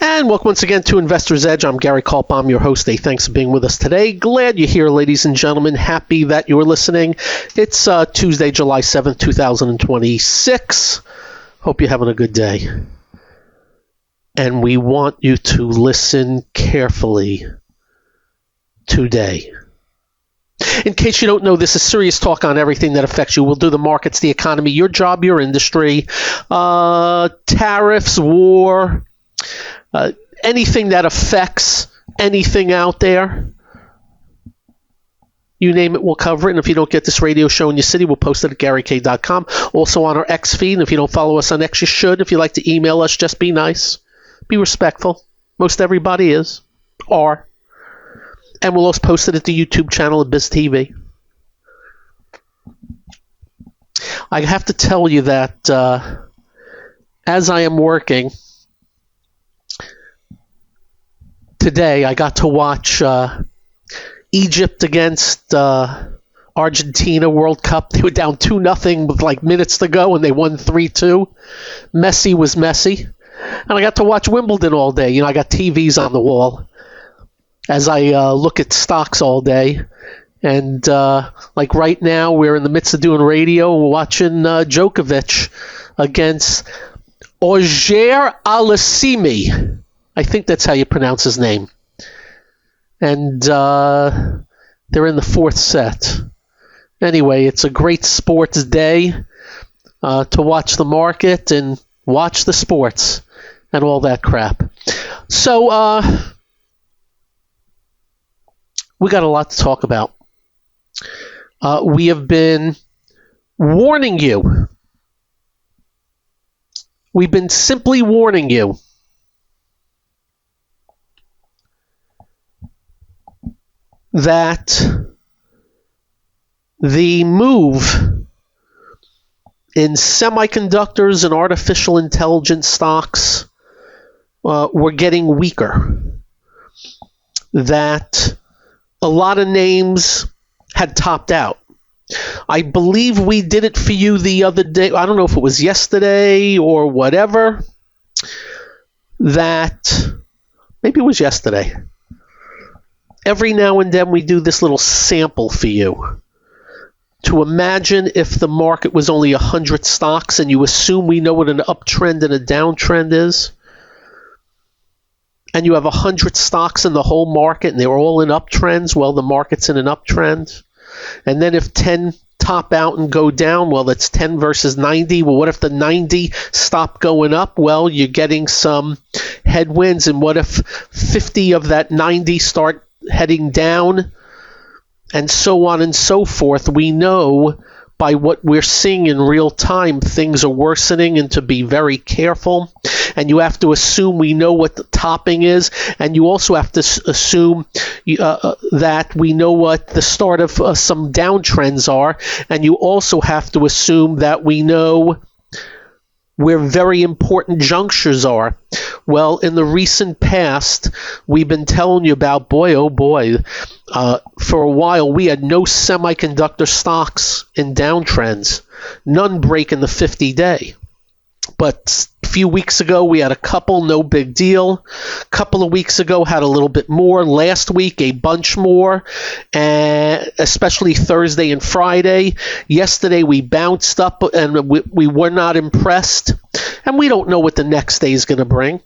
And welcome once again to Investor's Edge. I'm Gary Kaltbaum, your host. Hey, thanks for being with us today. Glad you're here, ladies and gentlemen. Happy that you're listening. It's Tuesday, July 7th, 2026. Hope you're having a good day. And we want you to listen carefully today. In case you don't know, this is serious talk on everything that affects you. We'll do the markets, the economy, your job, your industry, tariffs, war, anything that affects anything out there. You name it, we'll cover it. And if you don't get this radio show in your city, we'll post it at GaryK.com. Also on our X feed. And if you don't follow us on X, you should. If you like to email us, just be nice. Be respectful. Most everybody is. Are. And we'll also post it at the YouTube channel at BizTV. I have to tell you that as I am working today, I got to watch Egypt against Argentina World Cup. They were down 2-0 with like minutes to go, and they won 3-2. Messi was Messi. And I got to watch Wimbledon all day. You know, I got TVs on the wall as I look at stocks all day. And like right now, we're in the midst of doing radio. We're watching Djokovic against Auger Aliassime. I think that's how you pronounce his name. And they're in the fourth set. Anyway, it's a great sports day to watch the market and watch the sports and all that crap. So we got a lot to talk about. We have been warning you. We've been simply warning you that the move in semiconductors and artificial intelligence stocks were getting weaker. That a lot of names had topped out. I believe we did it for you the other day. I don't know if it was yesterday or whatever. That maybe it was yesterday. Every now and then we do this little sample for you to imagine if the market was only 100 stocks and you assume we know what an uptrend and a downtrend is. And you have 100 stocks in the whole market and they're all in uptrends. Well, the market's in an uptrend. And then if 10 top out and go down, well, that's 10 versus 90. Well, what if the 90 stop going up? Well, you're getting some headwinds. And what if 50 of that 90 start heading down? And so on and so forth. We know by what we're seeing in real time, things are worsening, and to be very careful. And you have to assume we know what the topping is, and you also have to assume that we know what the start of some downtrends are, and you also have to assume that we know where very important junctures are. Well, in the recent past, we've been telling you about, boy, oh boy, for a while we had no semiconductor stocks in downtrends, none breaking the 50-day. But a few weeks ago, we had a couple, no big deal. A couple of weeks ago, had a little bit more. Last week, a bunch more, and especially Thursday and Friday. Yesterday, we bounced up, and we were not impressed. And we don't know what the next day is going to bring.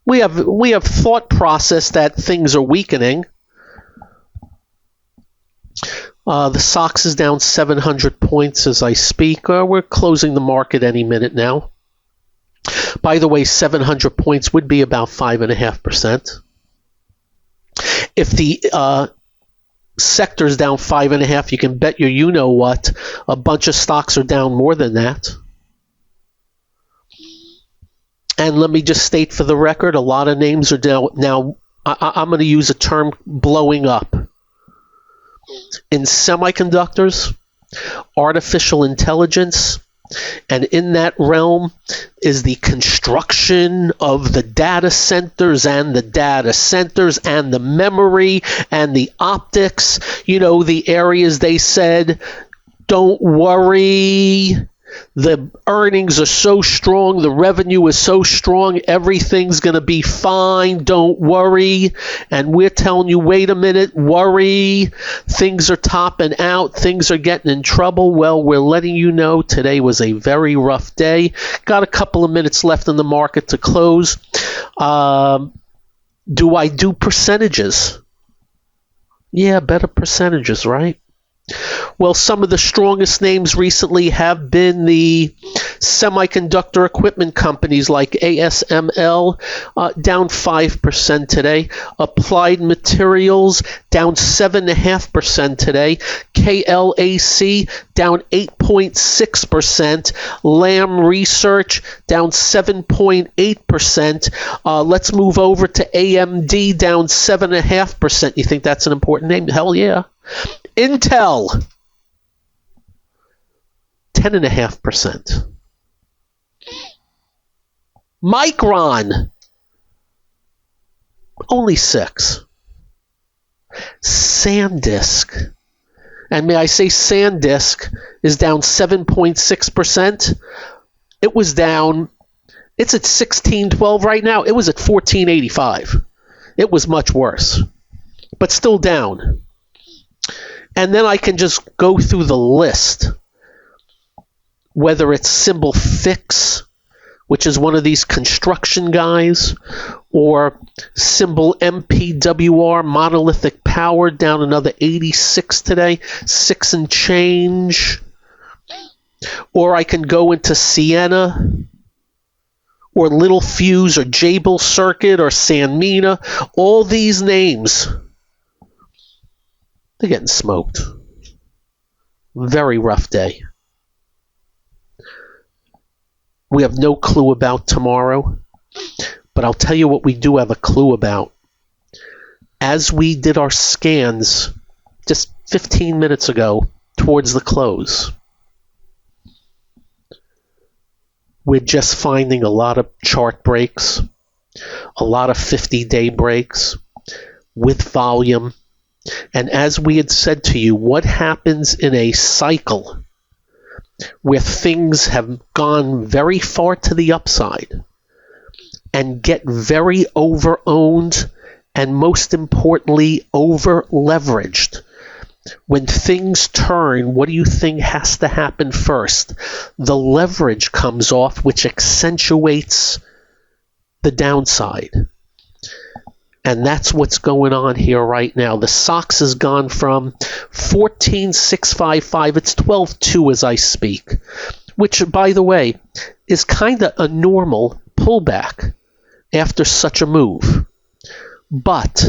We have thought process that things are weakening. The SOX is down 700 points as I speak. We're closing the market any minute now. By the way, 700 points would be about 5.5%. If the sector's down 5.5%, you can bet you know what, a bunch of stocks are down more than that. And let me just state for the record, a lot of names are down. Now, I'm going to use a term, blowing up. In semiconductors, artificial intelligence, and in that realm is the construction of the data centers and the memory and the optics. You know, the areas they said, don't worry, The earnings are so strong, the revenue is so strong, everything's going to be fine, don't worry. And we're telling you, wait a minute, worry, things are topping out, things are getting in trouble. Well, we're letting you know today was a very rough day. Got a couple of minutes left in the market to close. Do I do percentages? Yeah, better percentages, right? Well, some of the strongest names recently have been the semiconductor equipment companies like ASML, down 5% today. Applied Materials, down 7.5% today. KLAC, down 8.6%. Lam Research, down 7.8%. Let's move over to AMD, down 7.5%. You think that's an important name? Hell yeah. Intel, 10.5%. Micron, only 6%. SanDisk, and may I say SanDisk is down 7.6%. It was down, it's at 1612 right now. It was at 1485. It was much worse, but still down. And then I can just go through the list, whether it's symbol Fix, which is one of these construction guys, or symbol MPWR, Monolithic Power, down another 86 today, 6 and change. Or I can go into Sienna, or Little Fuse, or Jabil Circuit, or Sanmina. All these names, they're getting smoked. Very rough day. We have no clue about tomorrow, but I'll tell you what we do have a clue about. As we did our scans just 15 minutes ago towards the close, we're just finding a lot of chart breaks, a lot of 50-day breaks with volume. And as we had said to you, what happens in a cycle where things have gone very far to the upside and get very over-owned and, most importantly, over-leveraged? When things turn, what do you think has to happen first? The leverage comes off, which accentuates the downside. And that's what's going on here right now. The SOX has gone from 14,655, it's 12.2 as I speak, which, by the way, is kind of a normal pullback after such a move. But,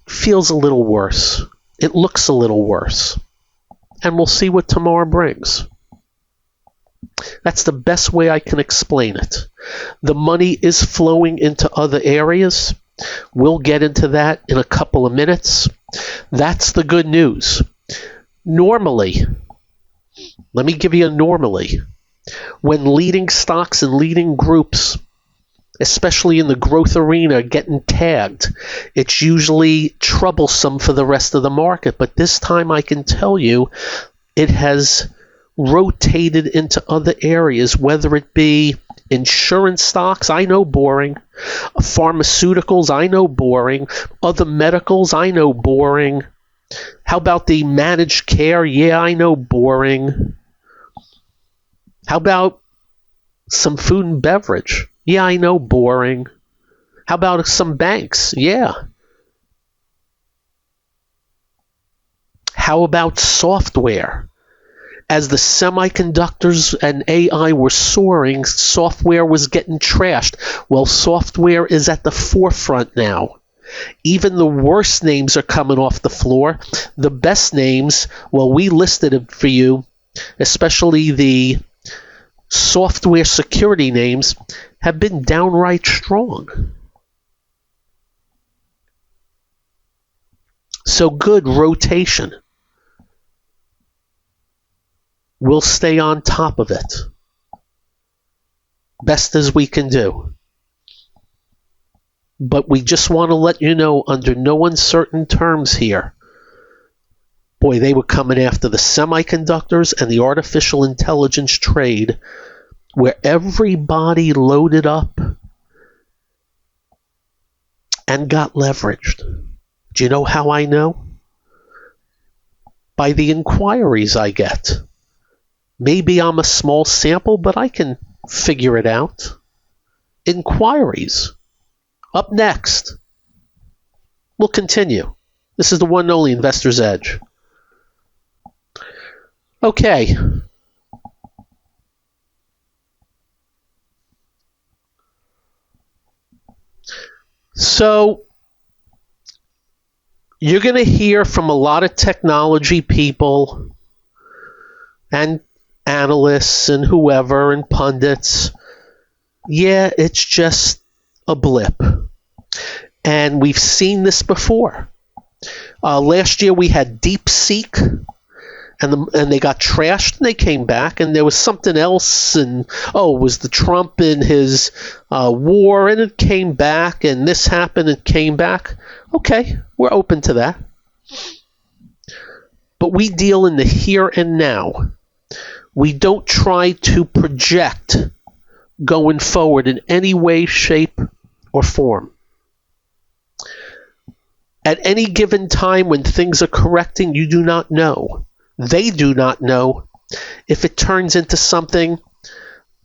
feels a little worse. It looks a little worse. And we'll see what tomorrow brings. That's the best way I can explain it. The money is flowing into other areas. We'll get into that in a couple of minutes. That's the good news. Normally, let me give you a normally. When leading stocks and leading groups, especially in the growth arena, are getting tagged, it's usually troublesome for the rest of the market. But this time I can tell you it has rotated into other areas, whether it be insurance stocks, I know boring, pharmaceuticals, I know boring, other medicals, I know boring. How about the managed care? Yeah, I know boring. How about some food and beverage? Yeah, I know boring. How about some banks? Yeah. How about software? As the semiconductors and AI were soaring, software was getting trashed. Well, software is at the forefront now. Even the worst names are coming off the floor. The best names, well, we listed it for you, especially the software security names, have been downright strong. So good rotation. We'll stay on top of it. Best as we can do. But we just want to let you know, under no uncertain terms here, Boy, they were coming after the semiconductors and the artificial intelligence trade, where everybody loaded up and got leveraged. Do you know how I know? By the inquiries I get. Maybe I'm a small sample, but I can figure it out. Inquiries. Up next, we'll continue. This is the one and only Investor's Edge. Okay. So, you're going to hear from a lot of technology people and analysts and whoever and pundits. Yeah, it's just a blip. And we've seen this before. Last year we had DeepSeek, and they got trashed, and they came back, and there was something else, and it was the Trump and his war, and it came back, and this happened, and came back. Okay, we're open to that. But we deal in the here and now. We don't try to project going forward in any way, shape, or form. At any given time when things are correcting, you do not know. They do not know if it turns into something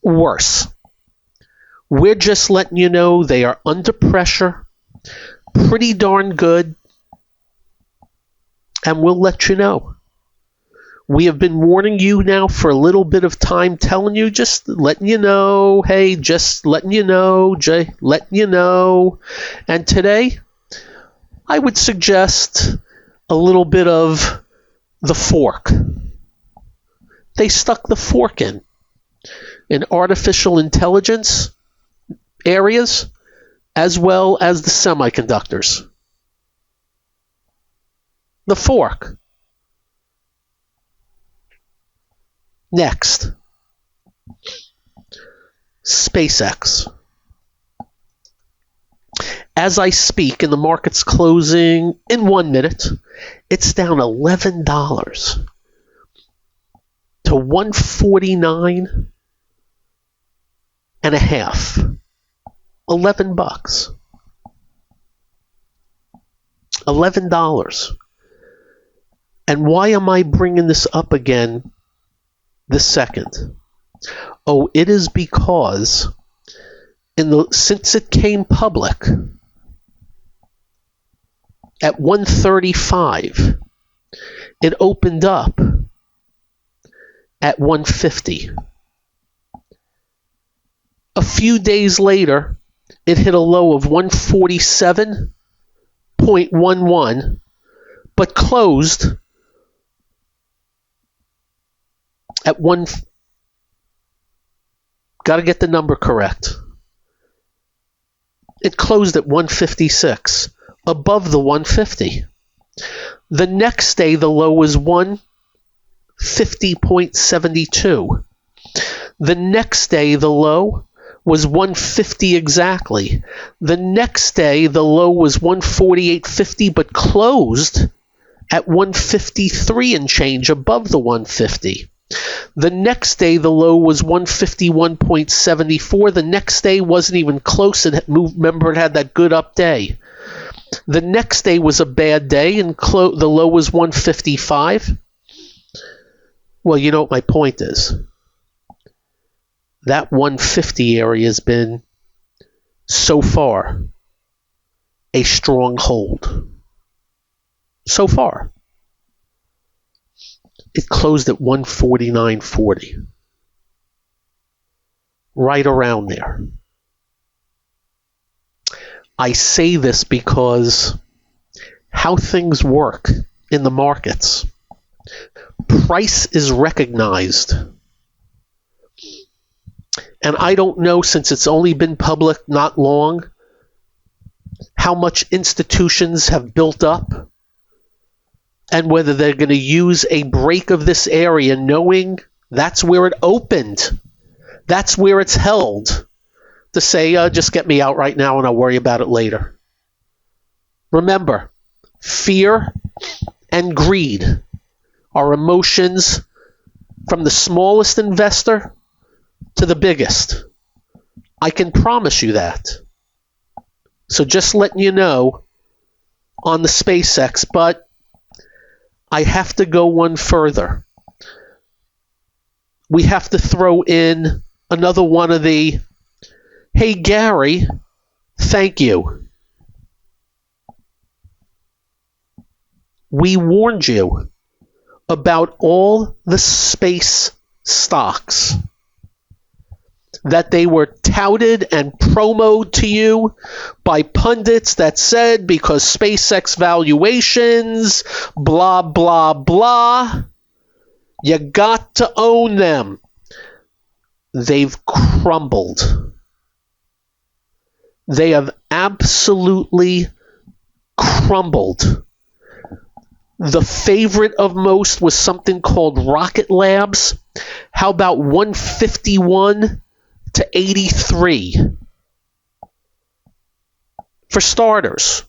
worse. We're just letting you know they are under pressure, pretty darn good, and we'll let you know. We have been warning you now for a little bit of time, telling you, just letting you know, hey, just letting you know, letting you know. And today, I would suggest a little bit of the fork. They stuck the fork in artificial intelligence areas as well as the semiconductors. The fork. Next, SpaceX. As I speak, and the market's closing in 1 minute, it's down $11 to 149 and a half. $11. $11. And why am I bringing this up again this second? It is because since it came public at 135, it opened up at 150. A few days later, it hit a low of 147.11, but closed at got to get the number correct. It closed at 156, above the 150. The next day, the low was 150.72. The next day, the low was 150 exactly. The next day, the low was 148.50, but closed at 153 and change, above the 150. The next day, the low was 151.74. The next day wasn't even close. It moved. Remember, it had that good up day. The next day was a bad day, and the low was 155. Well, you know what my point is. That 150 area has been, so far, a strong hold. So far. It closed at 149.40. Right around there. I say this because how things work in the markets. Price is recognized. And I don't know, since it's only been public not long, how much institutions have built up, and whether they're going to use a break of this area knowing that's where it opened, that's where it's held, to say, just get me out right now and I'll worry about it later. Remember, fear and greed our emotions from the smallest investor to the biggest. I can promise you that. So just letting you know on the SpaceX, but I have to go one further. We have to throw in another one of the, hey Gary, thank you. We warned you about all the space stocks, that they were touted and promoted to you by pundits that said because SpaceX valuations, blah, blah, blah, you got to own them. They've crumbled. They have absolutely crumbled. The favorite of most was something called Rocket Labs. How about 151 to 83? For starters.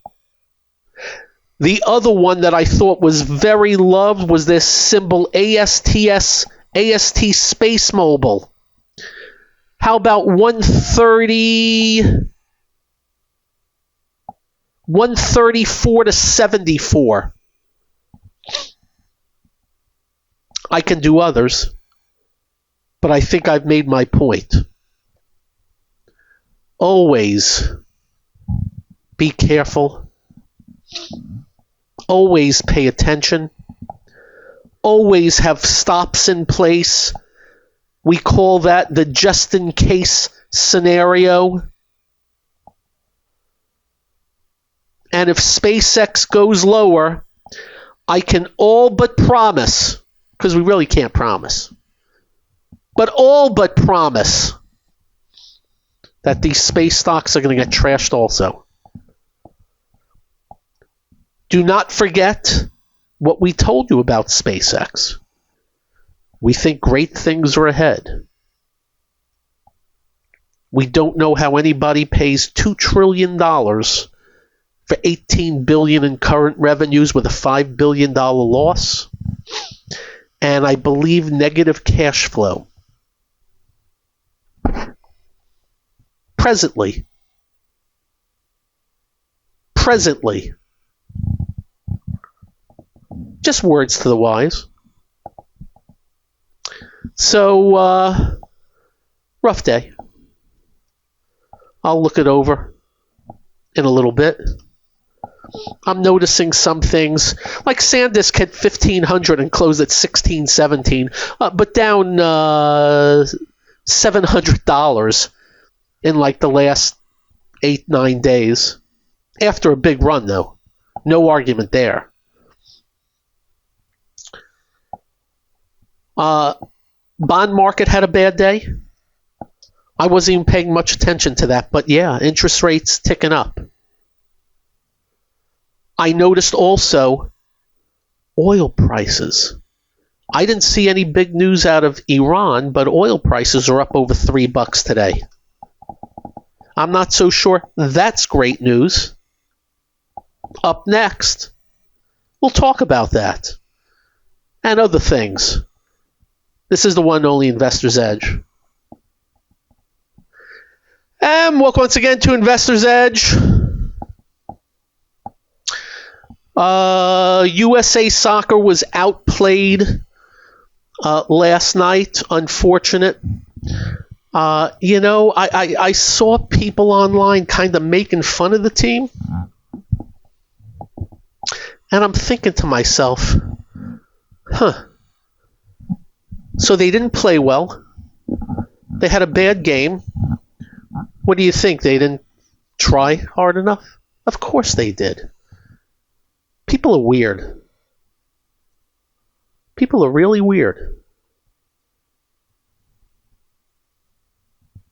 The other one that I thought was very loved was this symbol AST Space Mobile. How about 134 to 74? I can do others, but I think I've made my point. Always be careful. Always pay attention. Always have stops in place. We call that the just-in-case scenario. And if SpaceX goes lower, I can all but promise, because we really can't promise, but all but promise that these space stocks are going to get trashed also. Do not forget what we told you about SpaceX. We think great things are ahead. We don't know how anybody pays $2 trillion for $18 billion in current revenues with a $5 billion loss, and I believe negative cash flow. Presently, just words to the wise. So, rough day. I'll look it over in a little bit. I'm noticing some things, like SanDisk hit 1,500 and closed at 1,617, but down $700 in like the last 8-9 days. After a big run, though. No argument there. Bond market had a bad day. I wasn't even paying much attention to that, but yeah, interest rates ticking up. I noticed also oil prices. I didn't see any big news out of Iran, but oil prices are up over $3 today. I'm not so sure that's great news. Up next, we'll talk about that and other things. This is the one and only Investor's Edge. And welcome once again to Investor's Edge. USA Soccer was outplayed last night. Unfortunate. I saw people online kind of making fun of the team. And I'm thinking to myself, so they didn't play well. They had a bad game. What do you think? They didn't try hard enough? Of course they did. People are weird. People are really weird.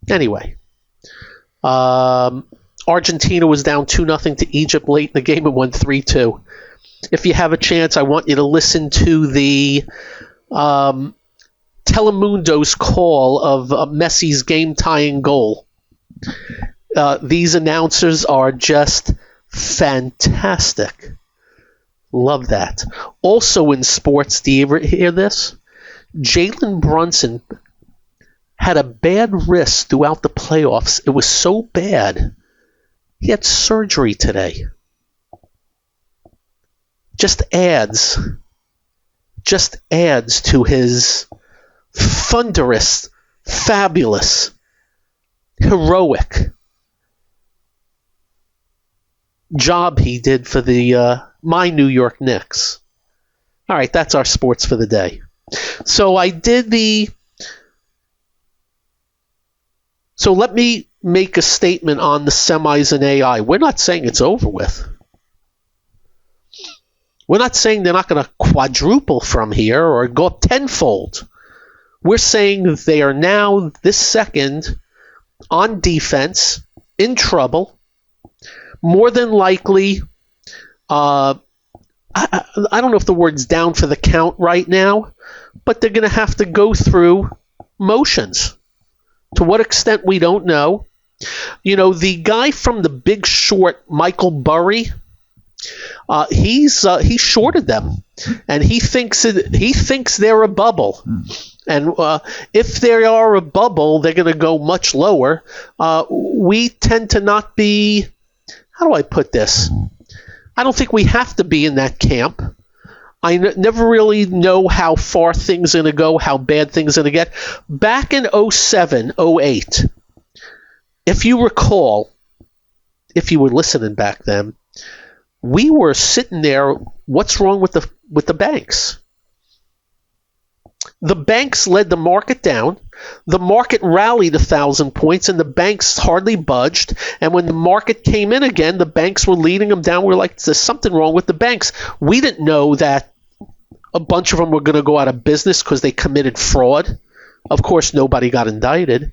Anyway, Argentina was down 2-0 to Egypt late in the game and won 3-2. If you have a chance, I want you to listen to the Telemundo's call of Messi's game-tying goal. These announcers are just fantastic. Love that. Also in sports, do you ever hear this? Jalen Brunson had a bad wrist throughout the playoffs. It was so bad. He had surgery today. Just adds to his thunderous, fabulous, heroic job he did for the my New York Knicks. All right, that's our sports for the day. So let me make a statement on the semis and AI. We're not saying it's over with. We're not saying they're not going to quadruple from here or go up tenfold. We're saying they are now, this second, on defense, in trouble. More than likely, I don't know if the word's down for the count right now, but they're going to have to go through motions. To what extent, we don't know. You know, the guy from The Big Short, Michael Burry, he shorted them, and he thinks they're a bubble. And if they are a bubble, they're going to go much lower. We tend to not be, how do I put this? I don't think we have to be in that camp. I never really know how far things are going to go, how bad things are going to get. Back in 07, 08, if you recall, if you were listening back then, we were sitting there, what's wrong with the banks? The banks led the market down. The market rallied 1,000 points, and the banks hardly budged. And when the market came in again, the banks were leading them down. We're like, there's something wrong with the banks. We didn't know that a bunch of them were going to go out of business because they committed fraud. Of course, nobody got indicted.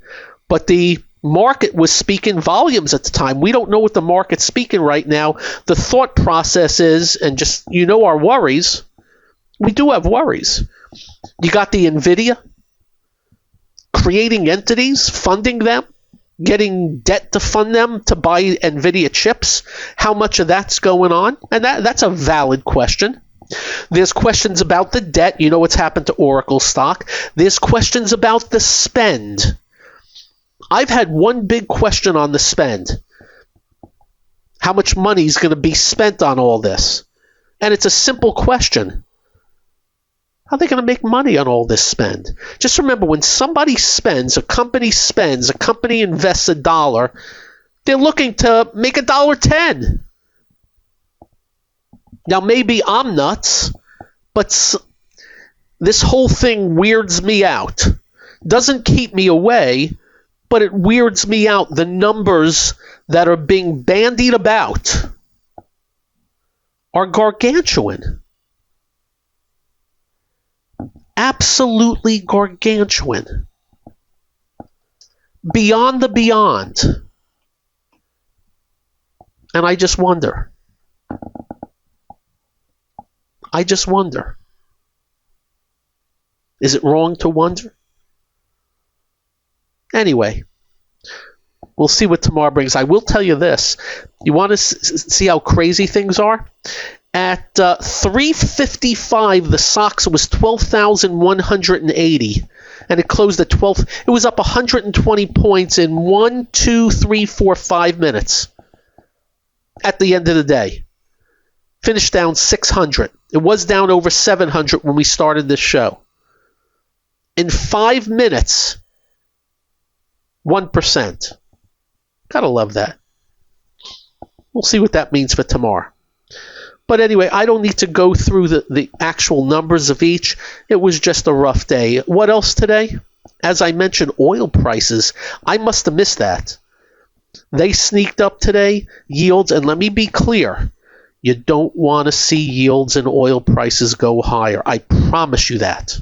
But the market was speaking volumes at the time. We don't know what the market's speaking right now. The thought process is, and just, you know, our worries, we do have worries. You got the NVIDIA creating entities, funding them, getting debt to fund them to buy NVIDIA chips. How much of that's going on? And that's a valid question. There's questions about the debt. You know what's happened to Oracle stock. There's questions about the spend. I've had one big question on the spend. How much money is going to be spent on all this? And it's a simple question. How are they going to make money on all this spend? Just remember, when somebody spends, a company invests $1, they're looking to make $1.10. Now, maybe I'm nuts, but this whole thing weirds me out. Doesn't keep me away, but it weirds me out. The numbers that are being bandied about are gargantuan. Absolutely gargantuan. Beyond the beyond. And I just wonder. Is it wrong to wonder? Anyway, we'll see what tomorrow brings. I will tell you this. You want to see how crazy things are? At 3:55, the SOX was 12,180, and it closed at 12. It was up 120 points in 1, 2, 3, 4, 5 minutes at the end of the day. Finished down 600. It was down over 700 when we started this show. In 5 minutes, 1%. Gotta love that. We'll see what that means for tomorrow. But anyway, I don't need to go through the actual numbers of each. It was just a rough day. What else today? As I mentioned, oil prices. I must have missed that. They sneaked up today, yields, and let me be clear. You don't want to see yields and oil prices go higher. I promise you that.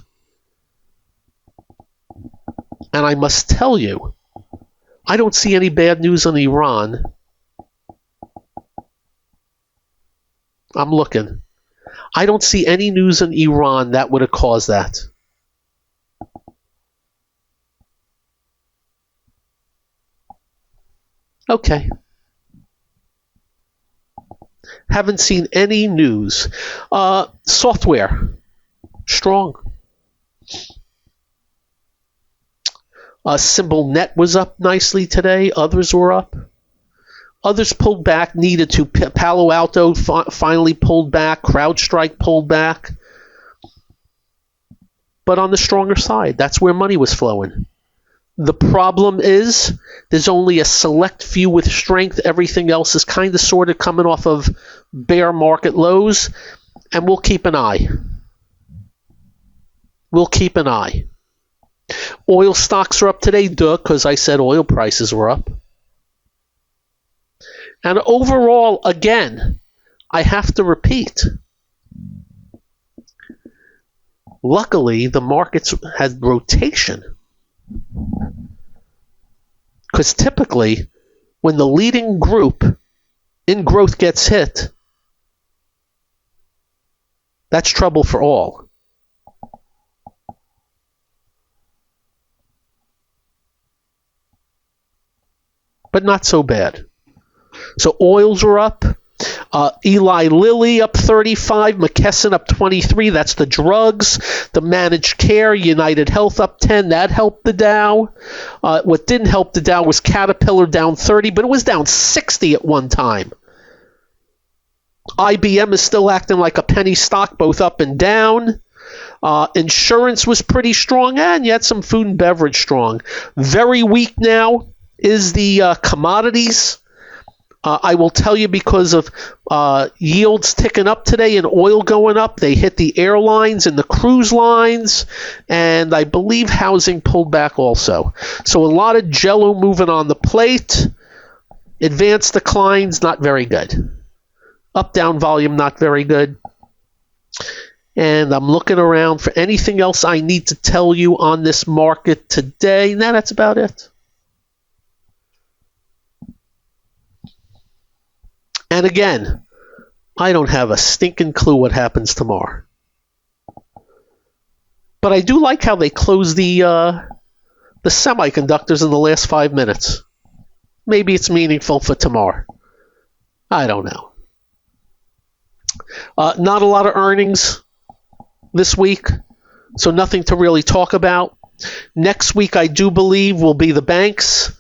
And I must tell you, I don't see any bad news on Iran. I'm looking. I don't see any news in Iran that would have caused that. Okay. Haven't seen any news. Software, strong. Symbol Net was up nicely today. Others were up. Others pulled back, needed to. Palo Alto finally pulled back. CrowdStrike pulled back. But on the stronger side, that's where money was flowing. The problem is there's only a select few with strength. Everything else is kind of sort of coming off of bear market lows, and we'll keep an eye. We'll keep an eye. Oil stocks are up today, because I said oil prices were up. And overall, again, I have to repeat, luckily the markets had rotation. Because typically, when the leading group in growth gets hit, that's trouble for all. But not so bad. So oils are up. Eli Lilly up 35, McKesson up 23. That's the drugs. The managed care, United Health up 10. That helped the Dow. What didn't help the Dow was Caterpillar down 30, but it was down 60 at one time. IBM is still acting like a penny stock, both up and down. Insurance was pretty strong, and you had some food and beverage strong. Very weak now is the commodities. I will tell you, because of yields ticking up today and oil going up, they hit the airlines and the cruise lines, and I believe housing pulled back also. So a lot of jello moving on the plate. Advanced declines, not very good. Up-down volume, not very good. And I'm looking around for anything else I need to tell you on this market today. Now that's about it. And again, I don't have a stinking clue what happens tomorrow. But I do like how they close the semiconductors in the last 5 minutes. Maybe it's meaningful for tomorrow. I don't know. Not a lot of earnings this week, so nothing to really talk about. Next week, I do believe, will be the banks.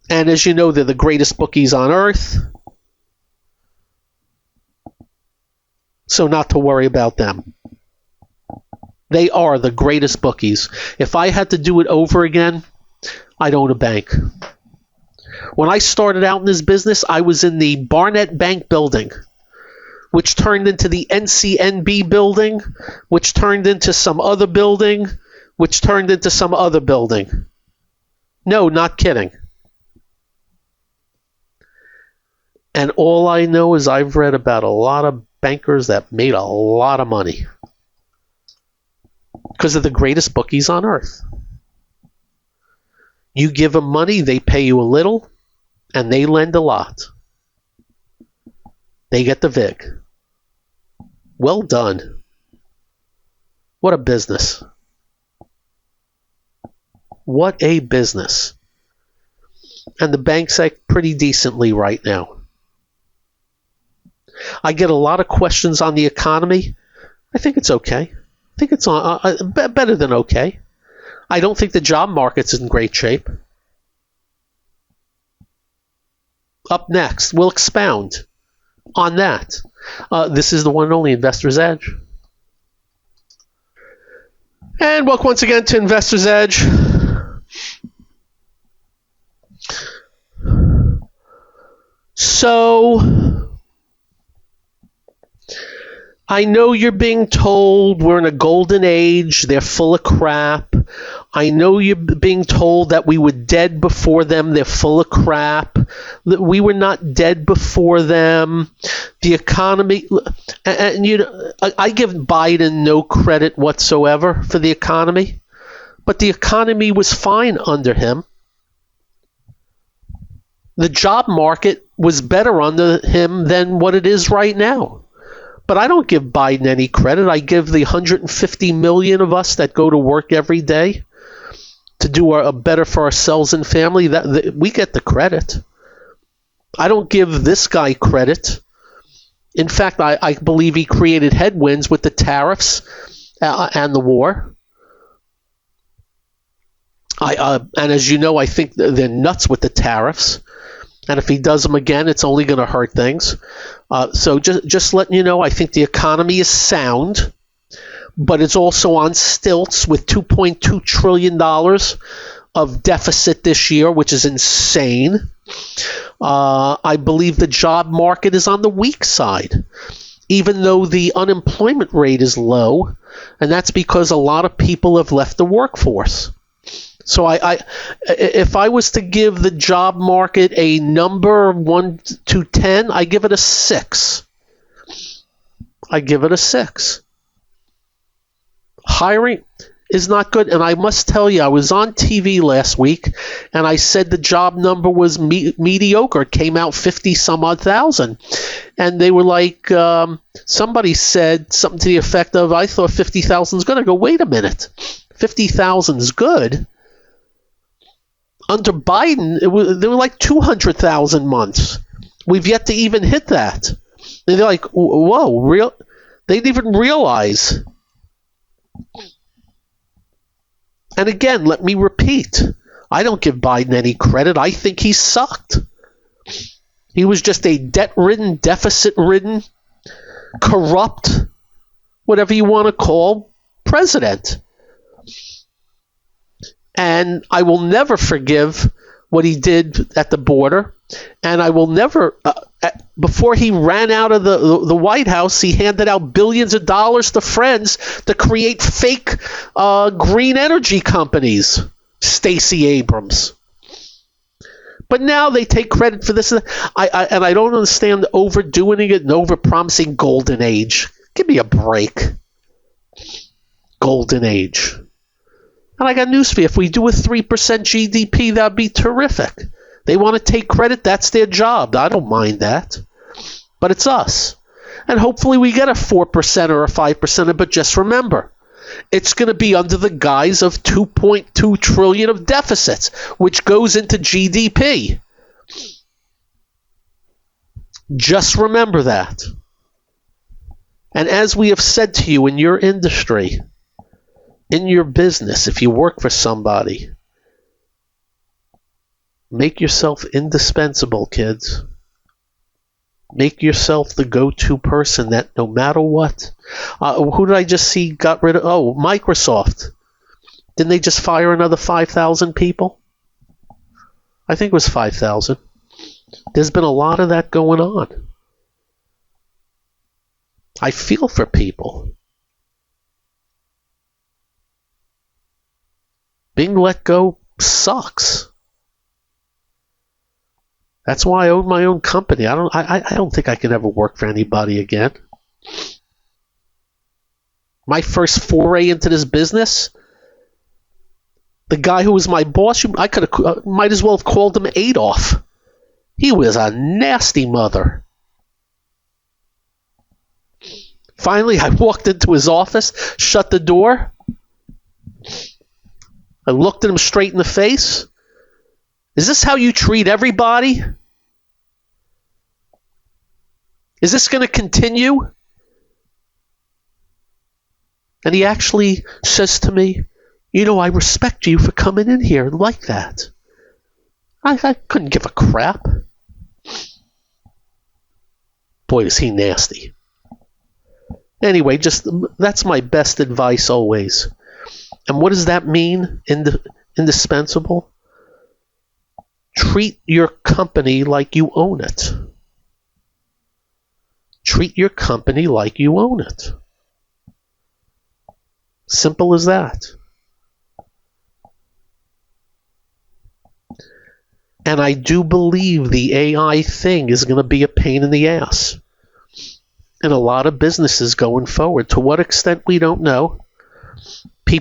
And as you know, they're the greatest bookies on earth. So not to worry about them. They are the greatest bookies. If I had to do it over again, I'd own a bank. When I started out in this business, I was in the Barnett Bank building, which turned into the NCNB building, which turned into some other building, which turned into some other building. No, not kidding. And all I know is I've read about a lot of bankers that made a lot of money because they're the greatest bookies on earth. You give them money, they pay you a little, and they lend a lot. They get the VIG. Well done. What a business. What a business. And the banks act pretty decently right now. I get a lot of questions on the economy. I think it's okay. I think it's better than okay. I don't think the job market's in great shape. Up next, we'll expound on that. This is the one and only Investor's Edge. And welcome once again to Investor's Edge. So, I know you're being told we're in a golden age, they're full of crap. I know you're being told that we were dead before them, they're full of crap. That we were not dead before them. The economy, and you know, I give Biden no credit whatsoever for the economy, but the economy was fine under him. The job market was better under him than what it is right now. But I don't give Biden any credit. I give the 150 million of us that go to work every day to do a better for ourselves and family. That we get the credit. I don't give this guy credit In fact, I believe he created headwinds with the tariffs and the war. And as you know, I think they're nuts with the tariffs. And if he does them again, it's only going to hurt things. So just letting you know, I think the economy is sound, but it's also on stilts with $2.2 trillion of deficit this year, which is insane. I believe the job market is on the weak side, even though the unemployment rate is low, and that's because a lot of people have left the workforce. So if I was to give the job market a number 1 to 10, I give it a 6. I give it a 6. Hiring is not good, and I must tell you, I was on TV last week, and I said the job number was mediocre. It came out 50 some odd thousand, and they were like, somebody said something to the effect of, I thought 50,000 is going to go. Wait a minute, 50,000 is good. Under Biden, there were like 200,000 months. We've yet to even hit that. And they're like, whoa, real? They didn't even realize. And again, let me repeat, I don't give Biden any credit. I think he sucked. He was just a debt-ridden, deficit-ridden, corrupt, whatever you want to call, president. And I will never forgive what he did at the border. And I will never, before he ran out of the White House, he handed out billions of dollars to friends to create fake green energy companies. Stacey Abrams. But now they take credit for this. And I don't understand overdoing it and overpromising golden age. Give me a break. Golden age. And I got news for you. If we do a 3% GDP, that'd be terrific. They want to take credit. That's their job. I don't mind that. But it's us. And hopefully we get a 4% or a 5%. But just remember, it's going to be under the guise of $2.2 trillion of deficits, which goes into GDP. Just remember that. And as we have said to you in your industry, in your business, if you work for somebody, make yourself indispensable, kids. Make yourself the go-to person that no matter what. Who did I just see got rid of? Oh, Microsoft. Didn't they just fire another 5,000 people? I think it was 5,000. There's been a lot of that going on. I feel for people. Being let go sucks. That's why I own my own company. I don't think I can ever work for anybody again. My first foray into this business, the guy who was my boss, I might as well have called him Adolf. He was a nasty mother. Finally, I walked into his office, shut the door. I looked at him straight in the face. Is this how you treat everybody? Is this going to continue? And he actually says to me, you know, I respect you for coming in here like that. I couldn't give a crap. Boy, is he nasty. Anyway, just that's my best advice always. And what does that mean, indispensable? Treat your company like you own it. Treat your company like you own it. Simple as that. And I do believe the AI thing is going to be a pain in the ass in a lot of businesses going forward. To what extent, we don't know.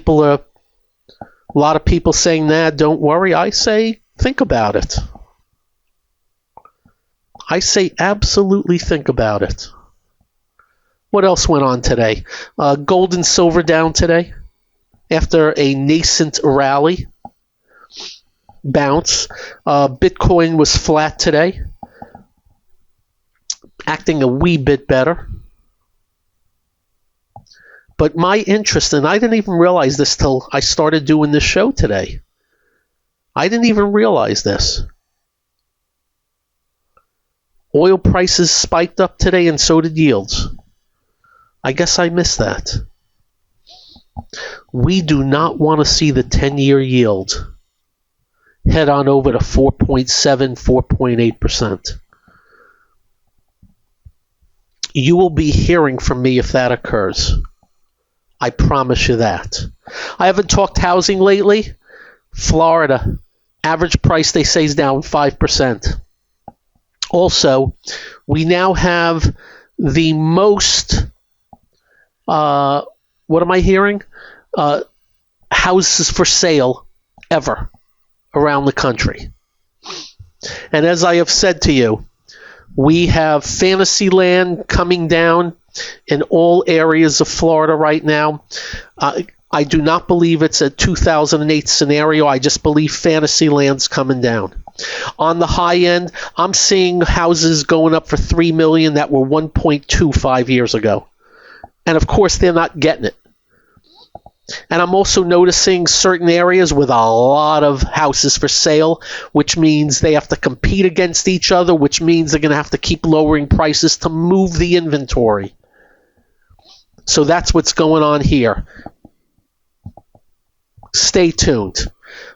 A lot of people saying, nah, don't worry. I say, think about it. I say, absolutely think about it. What else went on today? Gold and silver down today after a nascent rally. Bounce. Bitcoin was flat today. acting a wee bit better. But my interest, and I didn't even realize this till I started doing this show today. I didn't even realize this. Oil prices spiked up today, and so did yields. I guess I missed that. We do not want to see the 10-year yield head on over to 4.7, 4.8%. You will be hearing from me if that occurs. I promise you that. I haven't talked housing lately. Florida, average price they say is down 5%. Also, we now have the most, what am I hearing? Houses for sale ever around the country. And as I have said to you, we have fantasy land coming down in all areas of Florida right now. I do not believe it's a 2008 scenario. I just believe fantasy land's coming down. On the high end, I'm seeing houses going up for $3 million that were 1.2 5 years ago. And of course, they're not getting it. And I'm also noticing certain areas with a lot of houses for sale, which means they have to compete against each other, which means they're going to have to keep lowering prices to move the inventory. So that's what's going on here. Stay tuned.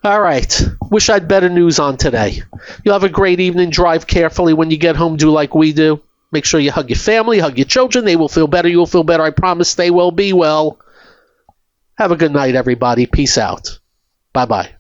All right. Wish I had better news on today. You'll have a great evening. Drive carefully. When you get home, do like we do. Make sure you hug your family, hug your children. They will feel better. You'll feel better. I promise they will be well. Have a good night, everybody. Peace out. Bye-bye.